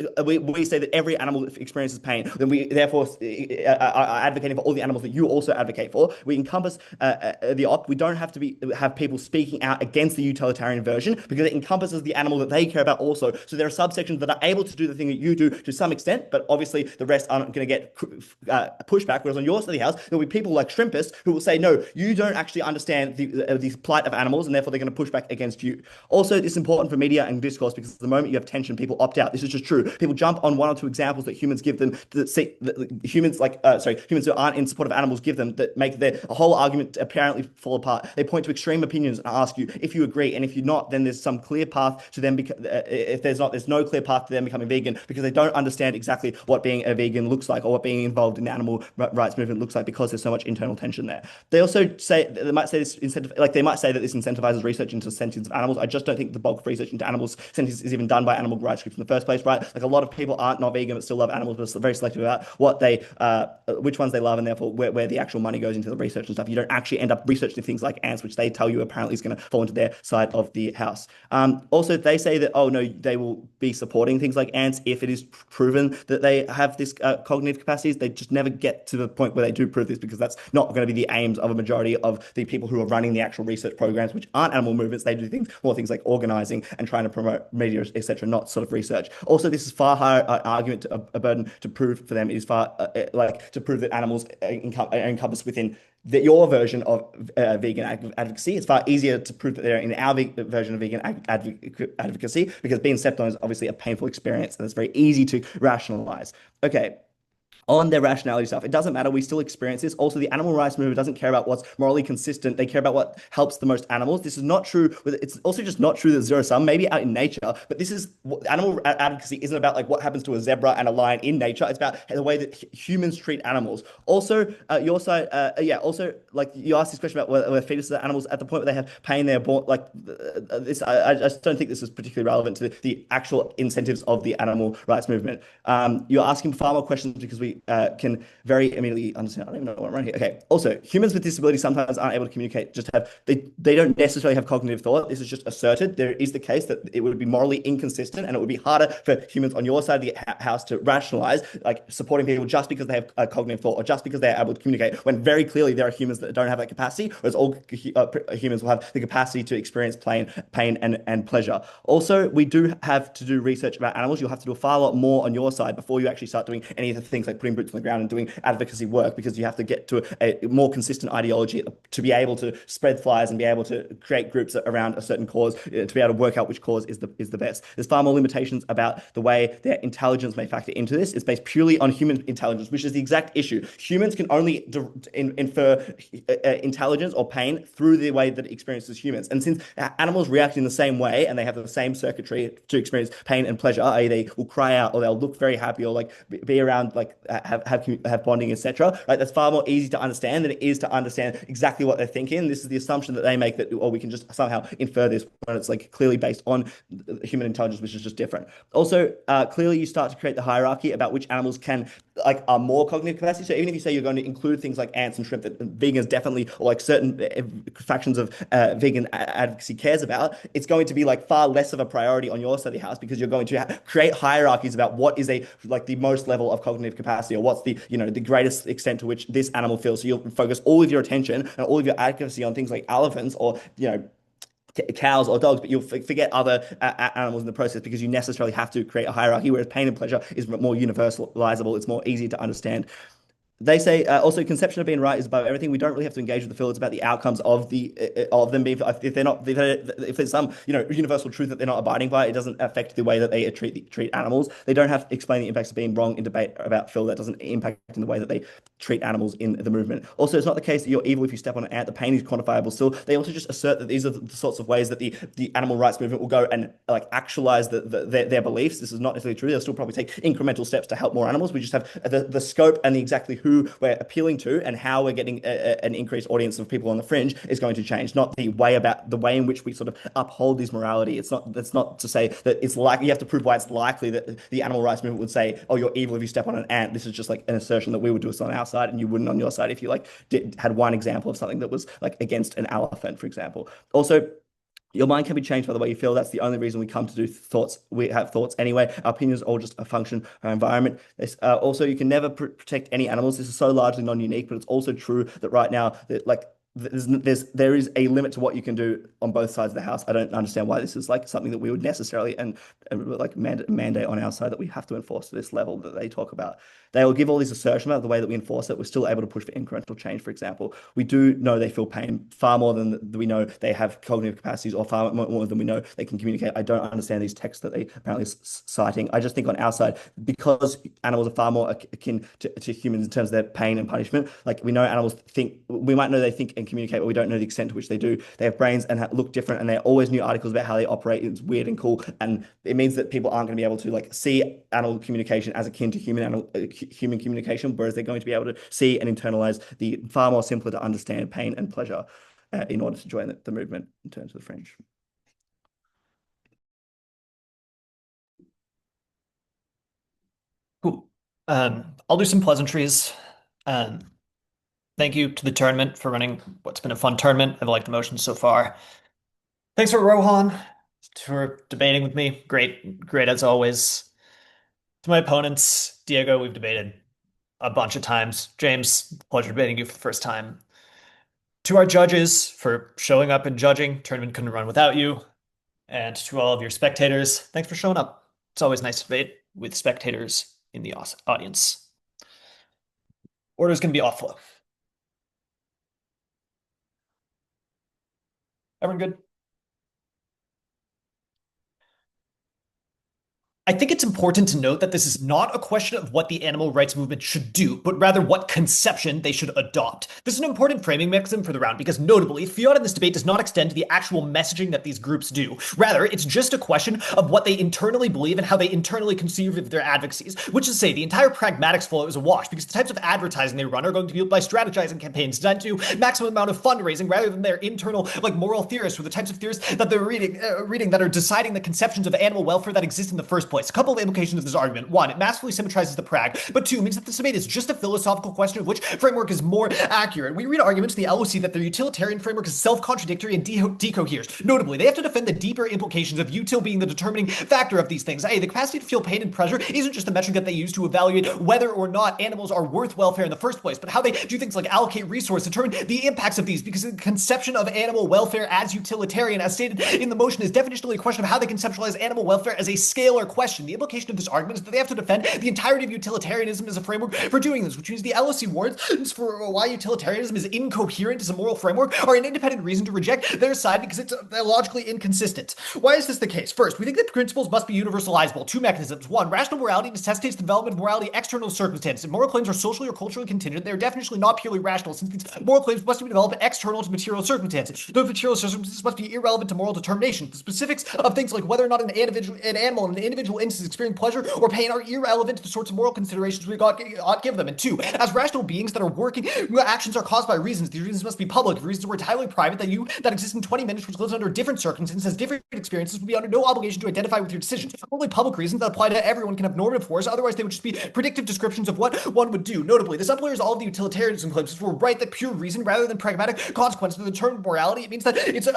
say that every animal experiences pain, then we therefore are advocating for all the animals that you also advocate for. We encompass the op. We don't have to have people speaking out against the utilitarian version because it encompasses the animal that they care about also. So there are subsections that are able to do the thing that you do to some extent, but obviously the rest aren't going to get pushback. Whereas on your study house, there'll be people like shrimpists who will say, no, you don't actually understand the plight of animals, and therefore they're going to push back against you. Also, this is important for media and discourse because the moment you have tension, people opt out. This is just true. People jump on one or two examples that humans give them that humans who aren't in support of animals give them that make their whole argument apparently fall apart. They point to extreme opinions and ask you if you agree, and if you're not, then there's some clear path to them. If there's not, there's no clear path to them becoming vegan because they don't understand exactly what being a vegan looks like or what being involved in the animal rights movement looks like because there's so much internal tension there. They also say they might say this they might say that this incentivizes research into sentience of animals. I just don't think the bulk of research into animals sentience is even done by animal rights groups in the first place, right? Like a lot of people aren't not vegan but still love animals, but are very selective about what they which ones they love, and therefore where the actual money goes into the research and stuff. You don't actually end up researching things like ants, which they tell you apparently is going to fall into their side of the house. Also, they say that, oh no, they will be supporting things like ants if it is proven that they have this cognitive capacities. They just never get to the point where they do prove this because that's not going to be the aims of a majority of the people who are running the actual research programs, which aren't animal movements. They do more things like organizing and trying to promote media, etc., not sort of research. Also, this is far higher argument a burden to prove for them. It is far like to prove that animals are encompassed within your version of vegan advocacy. It's far easier to prove that they're in our version of vegan advocacy because being stepped on is obviously a painful experience and it's very easy to rationalize. Okay, on their rationality stuff. It doesn't matter. We still experience this. Also, the animal rights movement doesn't care about what's morally consistent. They care about what helps the most animals. This is not true. It's also just not true that zero sum, maybe out in nature, but this is animal advocacy isn't about like what happens to a zebra and a lion in nature. It's about the way that humans treat animals. Also, your side, yeah. Also, like you asked this question about where fetuses are animals at the point where they have pain, they're born. Like this, I just don't think this is particularly relevant to the actual incentives of the animal rights movement. You're asking far more questions because we can very immediately understand. I don't even know what I'm writing here. Okay. Also, humans with disabilities sometimes aren't able to communicate. They don't necessarily have cognitive thought. This is just asserted. There is the case that it would be morally inconsistent, and it would be harder for humans on your side of the house to rationalize, like supporting people just because they have a cognitive thought or just because they're able to communicate. When very clearly there are humans that don't have that capacity, whereas all humans will have the capacity to experience pain and pleasure. Also, we do have to do research about animals. You'll have to do a far lot more on your side before you actually start doing any of the things like putting boots on the ground and doing advocacy work because you have to get to a more consistent ideology to be able to spread flyers and be able to create groups around a certain cause to be able to work out which cause is the best. There's far more limitations about the way their intelligence may factor into this. It's based purely on human intelligence, which is the exact issue. Humans can only infer intelligence or pain through the way that it experiences humans. And since animals react in the same way and they have the same circuitry to experience pain and pleasure, i.e. they will cry out or they'll look very happy or like be around like have bonding, etc. Right? That's far more easy to understand than it is to understand exactly what they're thinking. This is the assumption that they make that, or we can just somehow infer this when it's like clearly based on human intelligence, which is just different. Also, clearly you start to create the hierarchy about which animals can like are more cognitive capacity. So even if you say you're going to include things like ants and shrimp that vegans definitely or like certain factions of vegan advocacy cares about, it's going to be like far less of a priority on your study house because you're going to create hierarchies about what is a like the most level of cognitive capacity or what's the the greatest extent to which this animal feels. So you'll focus all of your attention and all of your advocacy on things like elephants or cows or dogs, but you'll forget other animals in the process because you necessarily have to create a hierarchy, whereas pain and pleasure is more universalizable. It's more easy to understand. They say also conception of being right is above everything. We don't really have to engage with the field. It's about the outcomes of the of them being if they're not if there's some universal truth that they're not abiding by, it doesn't affect the way that they treat animals. They don't have to explain the impacts of being wrong in debate about Phil. That doesn't impact in the way that they treat animals in the movement. Also, it's not the case that you're evil if you step on an ant. The pain is quantifiable. Still, they also just assert that these are the sorts of ways that the animal rights movement will go and like actualize their beliefs. This is not necessarily true. They'll still probably take incremental steps to help more animals. We just have the scope and the exactly who we're appealing to and how we're getting an increased audience of people on the fringe is going to change, not the way in which we sort of uphold this morality. That's not to say that it's likely, you have to prove why it's likely that the animal rights movement would say, oh, you're evil if you step on an ant. This is just like an assertion that we would do this on our side and you wouldn't on your side if you like had one example of something that was like against an elephant, for example. Also, your mind can be changed by the way you feel. That's the only reason we come to do thoughts. We have thoughts anyway. Our opinions are all just a function of our environment. Also, you can never protect any animals. This is so largely non-unique, but it's also true that right now that like there is a limit to what you can do on both sides of the house. I don't understand why this is like something that we would necessarily and like mandate on our side that we have to enforce to this level that they talk about. They will give all these assertions about the way that we enforce it. We're still able to push for incremental change, for example. We do know they feel pain far more than we know they have cognitive capacities or far more than we know they can communicate. I don't understand these texts that they apparently citing. I just think on our side, because animals are far more akin to humans in terms of their pain and punishment, like we know animals think, we might know they think and communicate, but we don't know the extent to which they do. They have brains and look different, and there are always new articles about how they operate. It's weird and cool, and it means that people aren't going to be able to like see animal communication as akin to human communication, whereas they're going to be able to see and internalize the far more simpler to understand pain and pleasure in order to join the movement in terms of the fringe. Cool. I'll do some pleasantries. Um, Thank you to the tournament for running what's been a fun tournament. I've liked the motions so far. Thanks for Rohan for debating with me. Great as always. To my opponents, Diego, we've debated a bunch of times. James, pleasure debating you for the first time. To our judges for showing up and judging. Tournament couldn't run without you. And to all of your spectators, thanks for showing up. It's always nice to debate with spectators in the audience. Order's going to be off flow. Everyone good? I think it's important to note that this is not a question of what the animal rights movement should do, but rather what conception they should adopt. This is an important framing mechanism for the round because notably, fiat in this debate does not extend to the actual messaging that these groups do. Rather, it's just a question of what they internally believe and how they internally conceive of their advocacies, which is to say the entire pragmatics flow is a wash because the types of advertising they run are going to be built by strategizing campaigns designed to maximum amount of fundraising rather than their internal moral theorists or the types of theorists that they're reading that are deciding the conceptions of animal welfare that exist in the first place. A couple of implications of this argument. One, it massively symmetrizes the prag, but two, means that this debate is just a philosophical question of which framework is more accurate. We read arguments in the LOC that their utilitarian framework is self-contradictory and decoheres. Notably, they have to defend the deeper implications of util being the determining factor of these things. The capacity to feel pain and pleasure isn't just the metric that they use to evaluate whether or not animals are worth welfare in the first place, but how they do things like allocate resources, determine the impacts of these, because the conception of animal welfare as utilitarian, as stated in the motion, is definitionally a question of how they conceptualize animal welfare as a scalar question. The implication of this argument is that they have to defend the entirety of utilitarianism as a framework for doing this, which means the LOC warrants for why utilitarianism is incoherent as a moral framework are an independent reason to reject their side because it's logically inconsistent. Why is this the case? First, we think that principles must be universalizable. Two mechanisms. One, rational morality necessitates the development of morality external to circumstances. If moral claims are socially or culturally contingent, they are definitionally not purely rational, since these moral claims must be developed external to material circumstances. Those material circumstances must be irrelevant to moral determination. The specifics of things like whether or not an animal in an individual instance experiencing pleasure or pain are irrelevant to the sorts of moral considerations we ought give them. And two, as rational beings that are working, actions are caused by reasons. These reasons must be public. If reasons were entirely private, that exists in 20 minutes, which lives under different circumstances, has different experiences, would be under no obligation to identify with your decisions. Only public reasons that apply to everyone can have normative force. Otherwise, they would just be predictive descriptions of what one would do. Notably, this uplayers all of the utilitarianism claims. If we're right that pure reason rather than pragmatic consequence of the term morality, it means that it's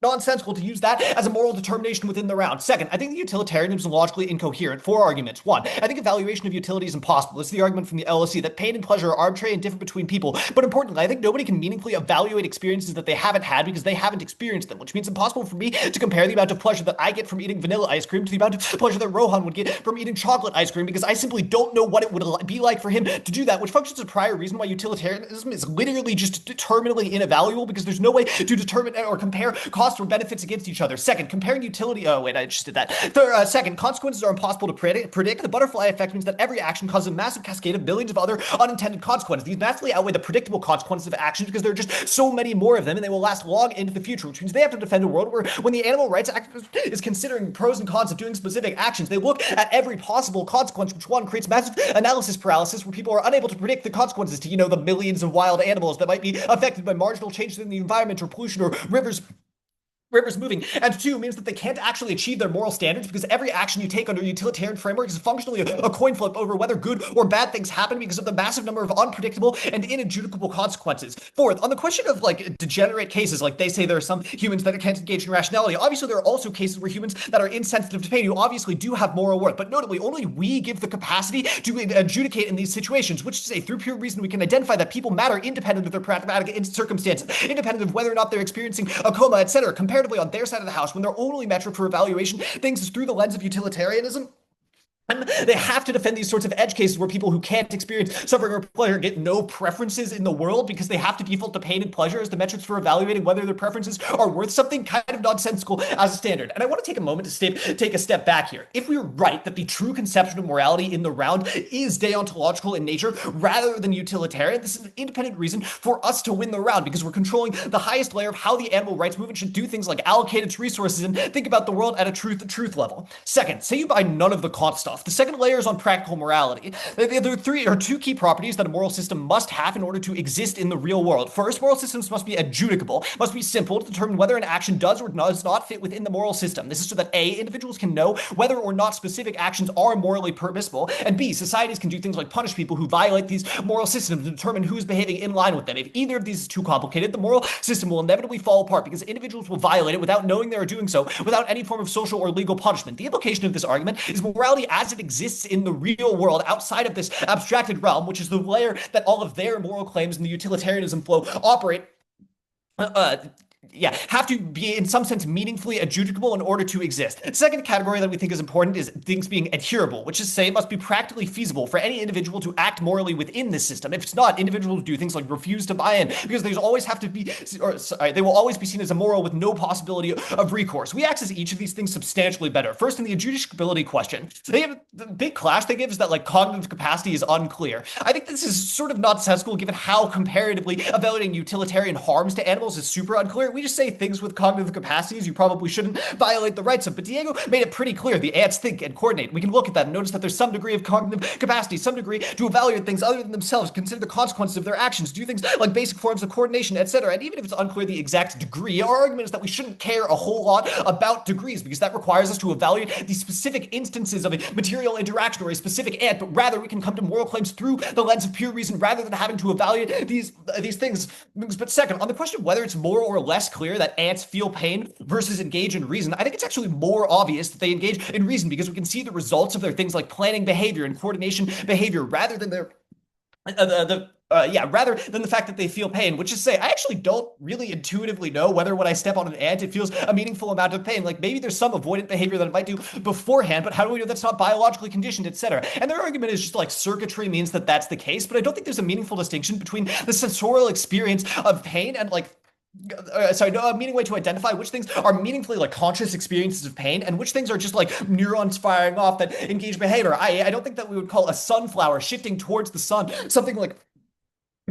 nonsensical to use that as a moral determination within the round. Second, I think the utilitarianism is logically incoherent. Four arguments. One, I think evaluation of utility is impossible. This is the argument from the LOC that pain and pleasure are arbitrary and different between people. But importantly, I think nobody can meaningfully evaluate experiences that they haven't had because they haven't experienced them, which means impossible for me to compare the amount of pleasure that I get from eating vanilla ice cream to the amount of pleasure that Rohan would get from eating chocolate ice cream because I simply don't know what it would be like for him to do that, which functions as a prior reason why utilitarianism is literally just determinably inevaluable because there's no way to determine or compare costs or benefits against each other. Second, comparing utility. Oh, wait, I just did that. Third, second, consequences are impossible to predict. The butterfly effect means that every action causes a massive cascade of billions of other unintended consequences. These massively outweigh the predictable consequences of actions because there are just so many more of them and they will last long into the future, which means they have to defend a world where when the animal rights activist is considering pros and cons of doing specific actions, they look at every possible consequence, which one creates massive analysis paralysis where people are unable to predict the consequences to, the millions of wild animals that might be affected by marginal changes in the environment or pollution or rivers moving, and two, means that they can't actually achieve their moral standards because every action you take under a utilitarian framework is functionally a coin flip over whether good or bad things happen because of the massive number of unpredictable and inadjudicable consequences. Fourth, on the question of degenerate cases, they say there are some humans that can't engage in rationality. Obviously, there are also cases where humans that are insensitive to pain who obviously do have moral worth, but notably, only we give the capacity to adjudicate in these situations, which is to say, through pure reason, we can identify that people matter independent of their pragmatic circumstances, independent of whether or not they're experiencing a coma, etc. Comparatively on their side of the house, when their only metric for evaluation things is through the lens of utilitarianism, and they have to defend these sorts of edge cases where people who can't experience suffering or pleasure get no preferences in the world because they have to default to pain and pleasure as the metrics for evaluating whether their preferences are worth something kind of nonsensical as a standard. And I want to take a moment to take a step back here. If we're right that the true conception of morality in the round is deontological in nature rather than utilitarian, this is an independent reason for us to win the round because we're controlling the highest layer of how the animal rights movement should do things like allocate its resources and think about the world at a truth level. Second, say you buy none of the Kant stuff. The second layer is on practical morality. There are two key properties that a moral system must have in order to exist in the real world. First, moral systems must be adjudicable, must be simple to determine whether an action does or does not fit within the moral system. This is so that A, individuals can know whether or not specific actions are morally permissible, and B, societies can do things like punish people who violate these moral systems to determine who's behaving in line with them. If either of these is too complicated, the moral system will inevitably fall apart because individuals will violate it without knowing they are doing so, without any form of social or legal punishment. The implication of this argument is morality as it exists in the real world outside of this abstracted realm, which is the layer that all of their moral claims in the utilitarianism flow operate yeah, have to be in some sense meaningfully adjudicable in order to exist. The second category that we think is important is things being adherable, which is to say it must be practically feasible for any individual to act morally within this system. If it's not, individuals do things like refuse to buy in because there's always have to be, or sorry, they will always be seen as immoral with no possibility of recourse. We access each of these things substantially better. First, in the adjudicability question, they have the big clash they give is that like cognitive capacity is unclear. I think this is sort of nonsensical given how comparatively evaluating utilitarian harms to animals is super unclear. We just say things with cognitive capacities you probably shouldn't violate the rights of. But Diego made it pretty clear. The ants think and coordinate. We can look at that and notice that there's some degree of cognitive capacity, some degree to evaluate things other than themselves, consider the consequences of their actions, do things like basic forms of coordination, etc. And even if it's unclear the exact degree, our argument is that we shouldn't care a whole lot about degrees because that requires us to evaluate the specific instances of a material interaction or a specific ant, but rather we can come to moral claims through the lens of pure reason rather than having to evaluate these things. But second, on the question of whether it's more or less clear that ants feel pain versus engage in reason, I think it's actually more obvious that they engage in reason because we can see the results of their things like planning behavior and coordination behavior rather than their rather than the fact that they feel pain, which is to say, I actually don't really intuitively know whether when I step on an ant, it feels a meaningful amount of pain. Like maybe there's some avoidant behavior that it might do beforehand, but how do we know that's not biologically conditioned, etc.? And their argument is just like circuitry means that that's the case, but I don't think there's a meaningful distinction between the sensorial experience of pain and like a meaning way to identify which things are meaningfully like conscious experiences of pain and which things are just like neurons firing off that engage behavior. I don't think that we would call a sunflower shifting towards the sun something like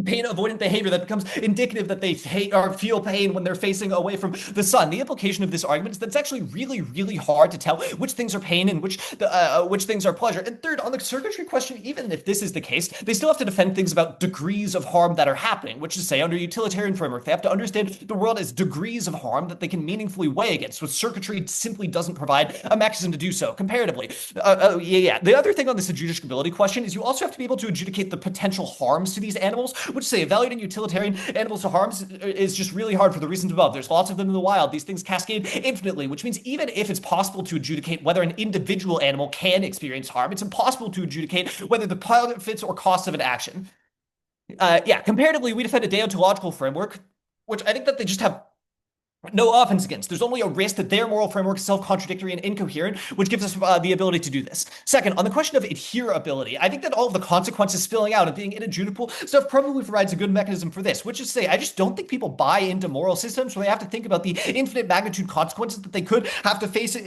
pain avoidant behavior that becomes indicative that they hate or feel pain when they're facing away from the sun. The implication of this argument is that it's actually really, really hard to tell which things are pain and which things are pleasure. And third, on the circuitry question, even if this is the case, they still have to defend things about degrees of harm that are happening, which is to say, under utilitarian framework, they have to understand the world as degrees of harm that they can meaningfully weigh against. So circuitry simply doesn't provide a mechanism to do so. Comparatively, The other thing on this adjudicability question is you also have to be able to adjudicate the potential harms to these animals, which say evaluating utilitarian animals to harms is just really hard for the reasons above. There's lots of them in the wild. These things cascade infinitely, which means even if it's possible to adjudicate whether an individual animal can experience harm, it's impossible to adjudicate whether the benefits or costs of an action. Comparatively, we defend a deontological framework, which I think that they just have no offense against. There's only a risk that their moral framework is self-contradictory and incoherent, which gives us the ability to do this. Second, on the question of adherability, I think that all of the consequences spilling out and being inadjudicable stuff probably provides a good mechanism for this, which is to say, I just don't think people buy into moral systems where they have to think about the infinite magnitude consequences that they could have to face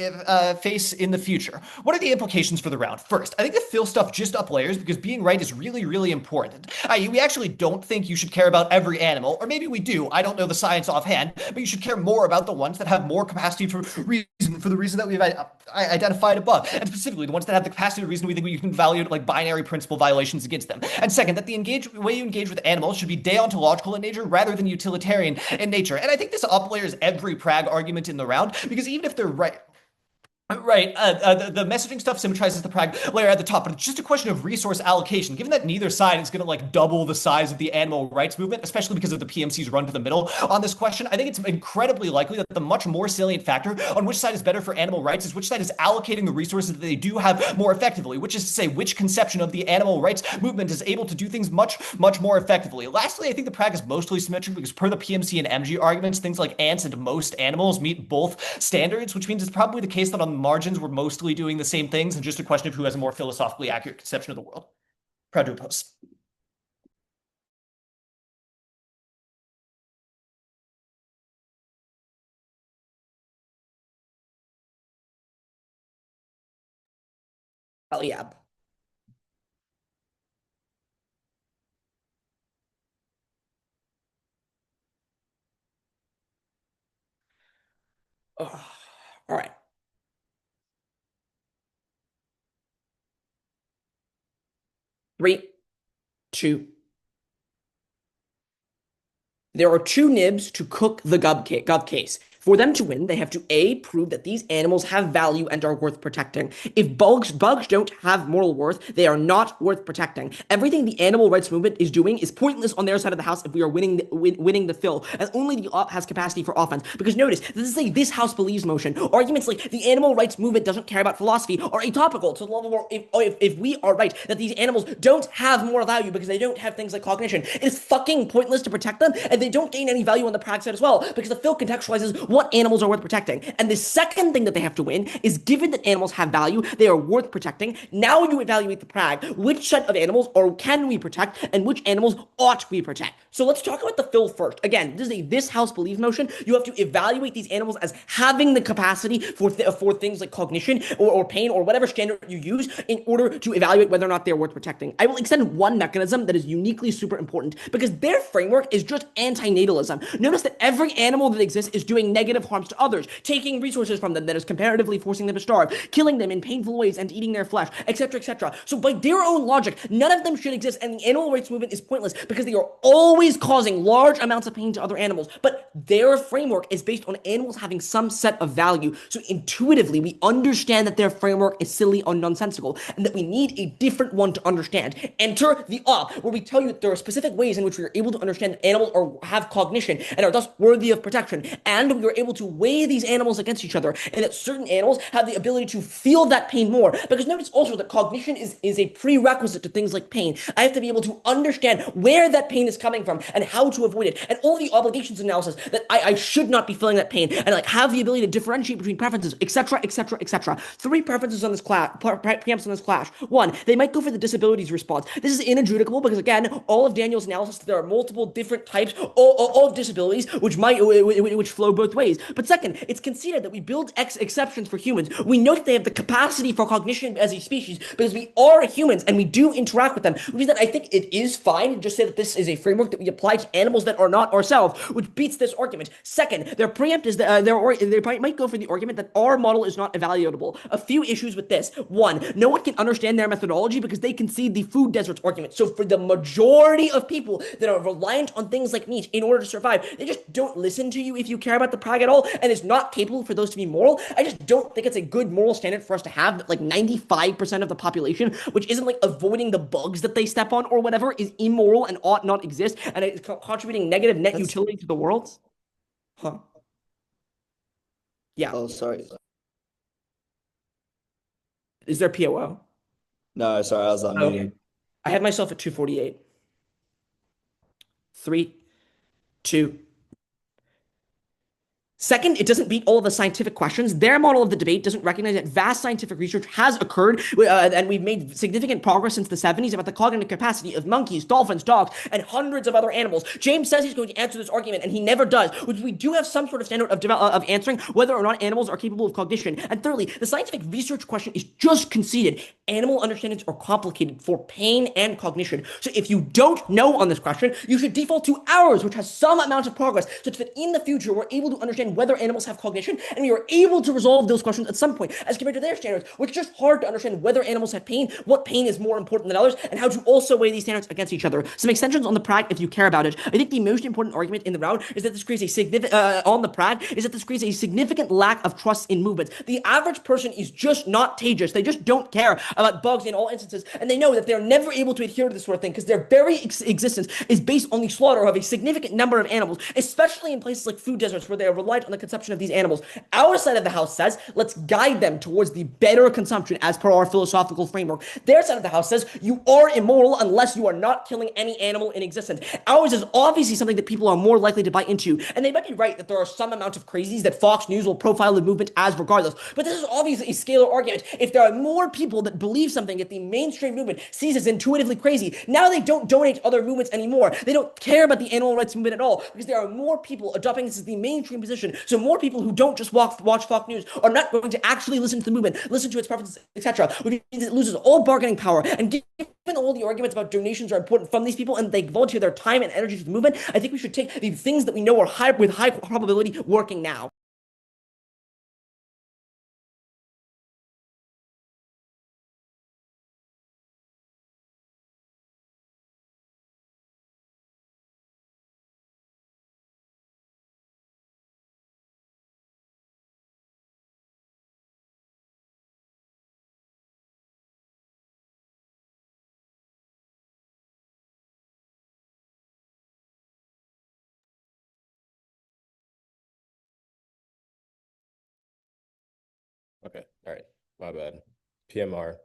in the future. What are the implications for the round? First, I think to fill stuff just up layers because being right is really, really important. We actually don't think you should care about every animal, or maybe we do. I don't know the science offhand, but you should care more about the ones that have more capacity for the reason that we've identified above, and specifically the ones that have the capacity to reason we think we can evaluate like binary principle violations against them. And second, that the way you engage with animals should be deontological in nature rather than utilitarian in nature. And I think this uplayers every Prague argument in the round because even if they're right, right. The messaging stuff symmetrizes the Prague layer at the top, but it's just a question of resource allocation. Given that neither side is going to like double the size of the animal rights movement, especially because of the PMC's run to the middle on this question, I think it's incredibly likely that the much more salient factor on which side is better for animal rights is which side is allocating the resources that they do have more effectively, which is to say which conception of the animal rights movement is able to do things much, much more effectively. Lastly, I think the Prague is mostly symmetric because per the PMC and MG arguments, things like ants and most animals meet both standards, which means it's probably the case that on margins we're mostly doing the same things and just a question of who has a more philosophically accurate conception of the world. Proud to oppose. Oh yeah. Ugh. All right. Three, two. There are two nibs to cook the gub case. For them to win, they have to A, prove that these animals have value and are worth protecting. If bugs don't have moral worth, they are not worth protecting. Everything the animal rights movement is doing is pointless on their side of the house if we are winning the fill, as only the op has capacity for offense. Because notice, this is a this house believes motion. Arguments like the animal rights movement doesn't care about philosophy are atopical to the level where if we are right that these animals don't have moral value because they don't have things like cognition, it is fucking pointless to protect them, and they don't gain any value on the prag side as well, because the fill contextualizes what animals are worth protecting. And the second thing that they have to win is, given that animals have value, they are worth protecting. Now you evaluate the prag. Which set of animals or can we protect, and which animals ought we protect? So let's talk about the fill first. Again, this is a this house believes motion. You have to evaluate these animals as having the capacity for things like cognition or pain or whatever standard you use in order to evaluate whether or not they're worth protecting. I will extend one mechanism that is uniquely super important, because their framework is just antinatalism. Notice that every animal that exists is doing negative harms to others, taking resources from them, that is comparatively forcing them to starve, killing them in painful ways and eating their flesh, etc., etc. So by their own logic, none of them should exist, and the animal rights movement is pointless because they are always causing large amounts of pain to other animals. But their framework is based on animals having some set of value. So intuitively, we understand that their framework is silly or nonsensical, and that we need a different one to understand. Enter the op, where we tell you that there are specific ways in which we are able to understand that animals have cognition and are thus worthy of protection, and we are able to weigh these animals against each other, and that certain animals have the ability to feel that pain more. Because notice also that cognition is a prerequisite to things like pain. I have to be able to understand where that pain is coming from and how to avoid it, and all the obligations analysis that I should not be feeling that pain, and like have the ability to differentiate between preferences, etc., etc., etc. Three preferences on this class, preamps on this clash. One, they might go for the disabilities response. This is inadjudicable because, again, all of Daniel's analysis, there are multiple different types of disabilities which flow both ways. But second, it's conceded that we build exceptions for humans. We know that they have the capacity for cognition as a species because we are humans and we do interact with them, which means that I think it is fine to just say that this is a framework that we apply to animals that are not ourselves, which beats this argument. Second, their preempt is that they might go for the argument that our model is not evaluatable. A few issues with this. One, no one can understand their methodology because they concede the food deserts argument. So for the majority of people that are reliant on things like meat in order to survive, they just don't listen to you if you care about the prag at all, and it's not capable for those to be moral. I just don't think it's a good moral standard for us to have that like 95% of the population, which isn't like avoiding the bugs that they step on or whatever, is immoral and ought not exist, and it's contributing negative net utility to the world. Huh. Yeah. Oh, sorry. Is there POO? No, sorry, I was unmuted. Okay. I had myself at 248. 3, 2. Second, it doesn't beat all of the scientific questions. Their model of the debate doesn't recognize that vast scientific research has occurred, and we've made significant progress since the 70s about the cognitive capacity of monkeys, dolphins, dogs, and hundreds of other animals. James says he's going to answer this argument, and he never does, which we do have some sort of standard of answering whether or not animals are capable of cognition. And thirdly, the scientific research question is just conceded. Animal understandings are complicated for pain and cognition. So if you don't know on this question, you should default to ours, which has some amount of progress, such that in the future we're able to understand whether animals have cognition, and we are able to resolve those questions at some point, as compared to their standards, which is just hard to understand whether animals have pain, what pain is more important than others, and how to also weigh these standards against each other. Some extensions on the prag, if you care about it. I think the most important argument in the round is that this creates a significant lack of trust in movements. The average person is just not tageous. They just don't care about bugs in all instances, and they know that they're never able to adhere to this sort of thing because their very existence is based on the slaughter of a significant number of animals, especially in places like food deserts where they are reliant on the consumption of these animals. Our side of the house says, let's guide them towards the better consumption as per our philosophical framework. Their side of the house says, you are immoral unless you are not killing any animal in existence. Ours is obviously something that people are more likely to buy into, and they might be right that there are some amount of crazies that Fox News will profile the movement as regardless, but this is obviously a scalar argument. If there are more people that believe something that the mainstream movement sees as intuitively crazy, now they don't donate to other movements anymore. They don't care about the animal rights movement at all because there are more people adopting this as the mainstream position. So more people who don't just watch Fox News are not going to actually listen to the movement, listen to its preferences, etc., which means it loses all bargaining power. And given all the arguments about donations are important from these people and they volunteer their time and energy to the movement, I think we should take the things that we know are with high probability working now. Okay. All right. My bad. PMR.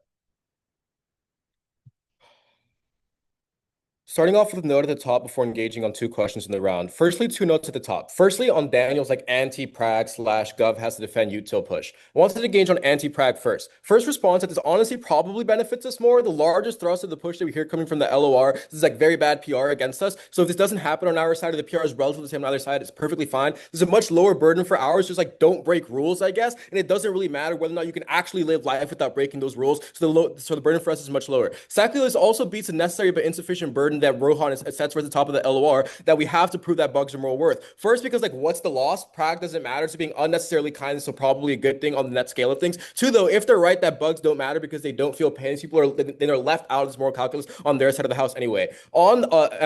Starting off with a note at the top before engaging on two questions in the round. Firstly, two notes at the top. Firstly, on Daniel's like anti-prag slash gov has to defend util push. I wanted to engage on anti-prag first. First response that this honestly probably benefits us more. The largest thrust of the push that we hear coming from the LOR, this is like very bad PR against us. So if this doesn't happen on our side, or the PR is relatively the same on the other side, it's perfectly fine. There's a much lower burden for ours, just like don't break rules, I guess. And it doesn't really matter whether or not you can actually live life without breaking those rules. So the burden for us is much lower. Secondly, this also beats a necessary but insufficient burden that Rohan sets right at the top of the LOR that we have to prove that bugs are moral worth. First, because like what's the loss? Prag doesn't matter, so being unnecessarily kind is so probably a good thing on the net scale of things. Two, though, if they're right that bugs don't matter because they don't feel pain, people are then are left out of this moral calculus on their side of the house anyway. On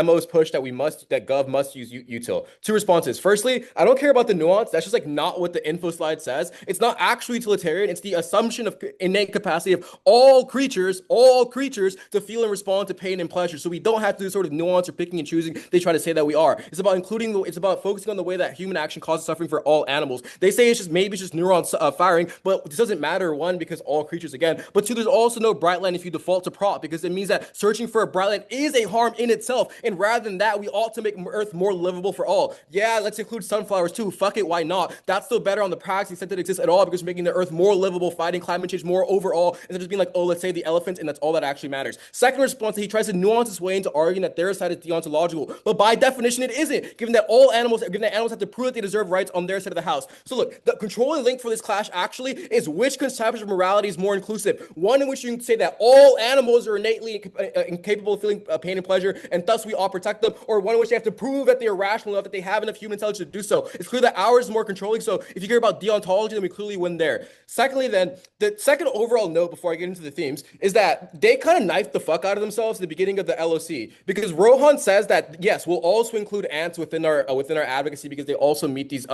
MO's push that Gov must use util. Two responses. Firstly, I don't care about the nuance. That's just like not what the info slide says. It's not actually utilitarian. It's the assumption of innate capacity of all creatures to feel and respond to pain and pleasure. So we don't have to do sort of nuance or picking and choosing. They try to say that we are. It's about it's about focusing on the way that human action causes suffering for all animals. They say maybe it's just neurons firing, but this doesn't matter, one, because all creatures again, but two, there's also no bright line if you default to prop, because it means that searching for a bright line is a harm in itself. And rather than that, we ought to make Earth more livable for all. Yeah, let's include sunflowers too. Fuck it, why not? That's still better on the practice extent that it exists at all, because we're making the Earth more livable, fighting climate change more overall, instead of just being like, oh, let's save the elephants, and that's all that actually matters. Second response, he tries to nuance his way into arguing that their side is deontological, but by definition, it isn't, given that animals have to prove that they deserve rights on their side of the house. So look, the controlling link for this clash actually is which conception of morality is more inclusive. One in which you can say that all animals are innately incapable of feeling pain and pleasure, and thus we all protect them, or one in which they have to prove that they are rational enough, that they have enough human intelligence to do so. It's clear that ours is more controlling, so if you care about deontology, then we clearly win there. Secondly, then, the second overall note before I get into the themes is that they kind of knifed the fuck out of themselves at the beginning of the LOC, because Rohan says that yes, we'll also include ants within our advocacy because they also meet this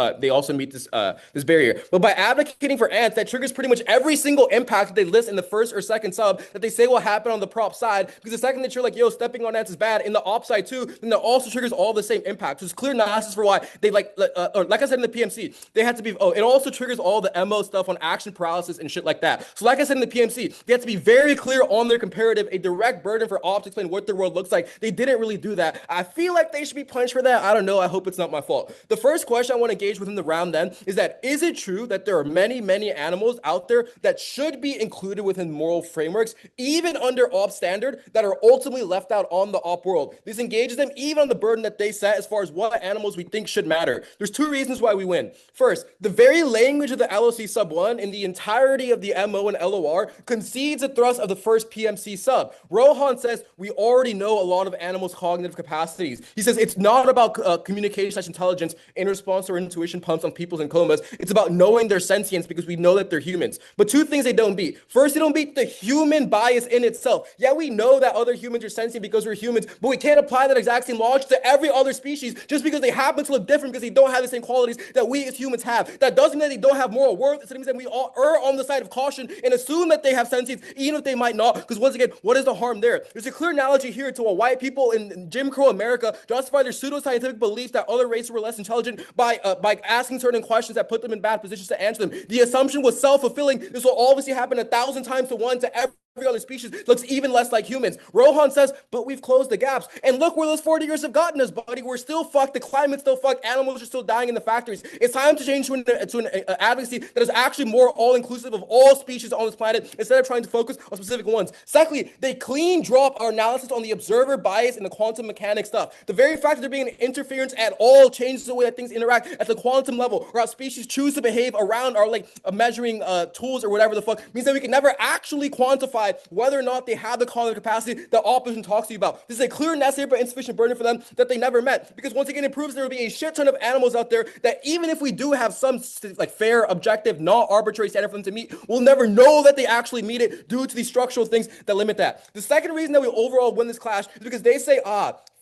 barrier. But by advocating for ants, that triggers pretty much every single impact that they list in the first or second sub that they say will happen on the prop side. Because the second that you're like, yo, stepping on ants is bad in the op side too, then that also triggers all the same impacts. So it's clear analysis for why they like I said in the PMC, they had to be. Oh, it also triggers all the MO stuff on action paralysis and shit like that. So like I said in the PMC, they have to be very clear on their comparative, a direct burden for ops to explain what their world looks like. They didn't really do that. I feel like they should be punished for that. I don't know. I hope it's not my fault. The first question I want to engage within the round then is that is it true that there are many, many animals out there that should be included within moral frameworks, even under op standard, that are ultimately left out on the op world? This engages them even on the burden that they set as far as what animals we think should matter. There's two reasons why we win. First, the very language of the LOC sub 1 in the entirety of the MO and LOR concedes the thrust of the first PMC sub. Rohan says we already know a lot of animals' cognitive capacities. He says it's not about communication/intelligence in response to our intuition pumps on people's in comas. It's about knowing their sentience because we know that they're humans. But two things they don't beat. First, they don't beat the human bias in itself. Yeah, we know that other humans are sentient because we're humans, but we can't apply that exact same logic to every other species just because they happen to look different because they don't have the same qualities that we as humans have. That doesn't mean that they don't have moral worth. It means that we all err on the side of caution and assume that they have sentience, even if they might not. Because once again, what is the harm there? There's a clear analogy here to a white people in Jim Crow America justify their pseudoscientific beliefs that other races were less intelligent by asking certain questions that put them in bad positions to answer them. The assumption was self-fulfilling. This will obviously happen 1,000 times to one to every other species looks even less like humans. Rohan says, but we've closed the gaps. And look where those 40 years have gotten us, buddy. We're still fucked. The climate's still fucked. Animals are still dying in the factories. It's time to change to an advocacy that is actually more all-inclusive of all species on this planet instead of trying to focus on specific ones. Secondly, they clean drop our analysis on the observer bias and the quantum mechanics stuff. The very fact that there being an interference at all changes the way that things interact at the quantum level, or how species choose to behave around our measuring tools or whatever the fuck, means that we can never actually quantify whether or not they have the cognitive capacity that opposition talks to you about. This is a clear, necessary, but insufficient burden for them that they never met. Because once again, it proves there will be a shit ton of animals out there that even if we do have some fair, objective, not arbitrary standard for them to meet, we'll never know that they actually meet it due to these structural things that limit that. The second reason that we overall win this clash is because they say,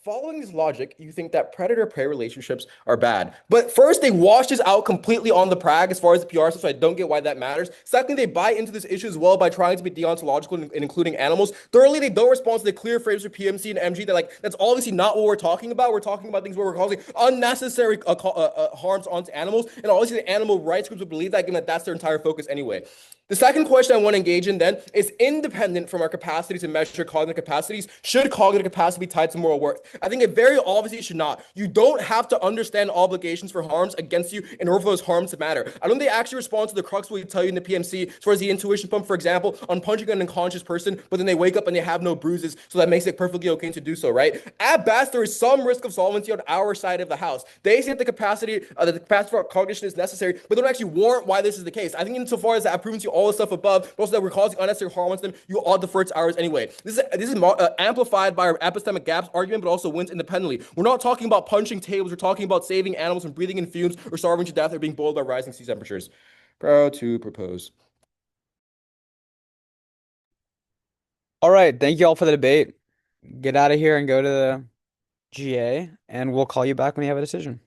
following this logic, you think that predator-prey relationships are bad. But first, they wash this out completely on the prag as far as the PR stuff, so I don't get why that matters. Secondly, they buy into this issue as well by trying to be deontological and including animals. Thirdly, they don't respond to the clear frames for PMC and MG that's obviously not what we're talking about. We're talking about things where we're causing unnecessary harms onto animals, and obviously the animal rights groups would believe that, given that that's their entire focus anyway. The second question I want to engage in then is independent from our capacity to measure cognitive capacities. Should cognitive capacity be tied to moral worth? I think it very obviously should not. You don't have to understand obligations for harms against you in order for those harms to matter. I don't think they actually respond to the crux of what we tell you in the PMC, as far as the intuition pump, for example, on punching an unconscious person, but then they wake up and they have no bruises, so that makes it perfectly okay to do so, right? At best, there is some risk of solvency on our side of the house. They say that the capacity for cognition is necessary, but they don't actually warrant why this is the case. I think insofar as that I've proven to you all the stuff above, but also that we're causing unnecessary harm on them, you all defer to ours anyway. This is amplified by our epistemic gaps argument, but also wins independently. We're not talking about punching tables. We're talking about saving animals from breathing in fumes or starving to death or being boiled by rising sea temperatures. Proud to propose. All right, thank you all for the debate. Get out of here and go to the GA, and we'll call you back when you have a decision.